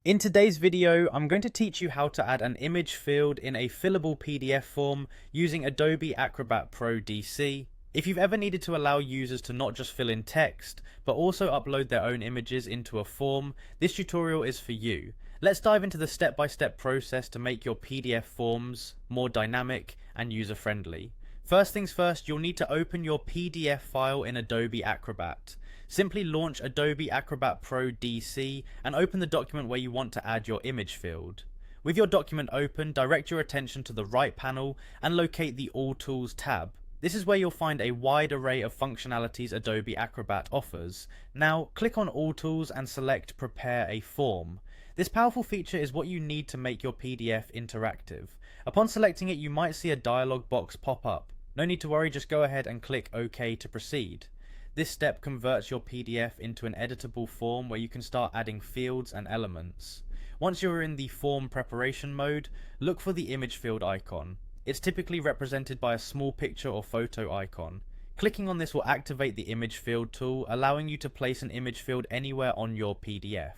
In today's video, I'm going to teach you how to add an image field in a fillable PDF form using Adobe Acrobat Pro DC. If you've ever needed to allow users to not just fill in text, but also upload their own images into a form, this tutorial is for you. Let's dive into the step-by-step process to make your PDF forms more dynamic and user-friendly. First things first, you'll need to open your PDF file in Adobe Acrobat. Simply launch Adobe Acrobat Pro DC and open the document where you want to add your image field. With your document open, direct your attention to the right panel and locate the All Tools tab. This is where you'll find a wide array of functionalities Adobe Acrobat offers. Now, click on All Tools and select Prepare a Form. This powerful feature is what you need to make your PDF interactive. Upon selecting it, you might see a dialog box pop up. No need to worry, just go ahead and click OK to proceed. This step converts your PDF into an editable form where you can start adding fields and elements. Once you're in the form preparation mode, look for the image field icon. It's typically represented by a small picture or photo icon. Clicking on this will activate the image field tool, allowing you to place an image field anywhere on your PDF.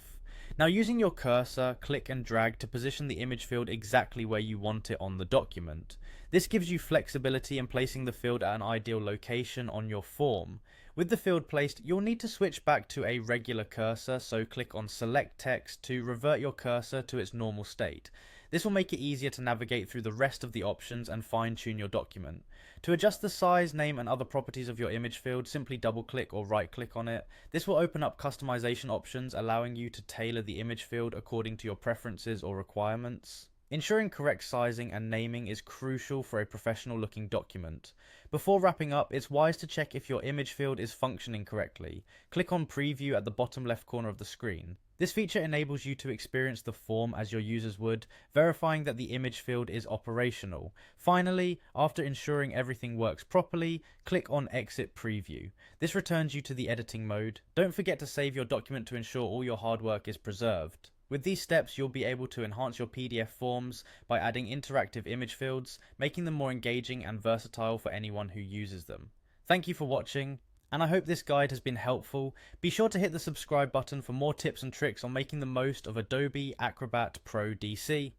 Now, using your cursor, click and drag to position the image field exactly where you want it on the document. This gives you flexibility in placing the field at an ideal location on your form. With the field placed, you'll need to switch back to a regular cursor, so click on Select Text to revert your cursor to its normal state. This will make it easier to navigate through the rest of the options and fine-tune your document. To adjust the size, name and other properties of your image field, simply double-click or right-click on it. This will open up customization options, allowing you to tailor the image field according to your preferences or requirements. Ensuring correct sizing and naming is crucial for a professional-looking document. Before wrapping up, it's wise to check if your image field is functioning correctly. Click on Preview at the bottom left corner of the screen. This feature enables you to experience the form as your users would, verifying that the image field is operational. Finally, after ensuring everything works properly, click on Exit Preview. This returns you to the editing mode. Don't forget to save your document to ensure all your hard work is preserved. With these steps, you'll be able to enhance your PDF forms by adding interactive image fields, making them more engaging and versatile for anyone who uses them. Thank you for watching, and I hope this guide has been helpful. Be sure to hit the subscribe button for more tips and tricks on making the most of Adobe Acrobat Pro DC.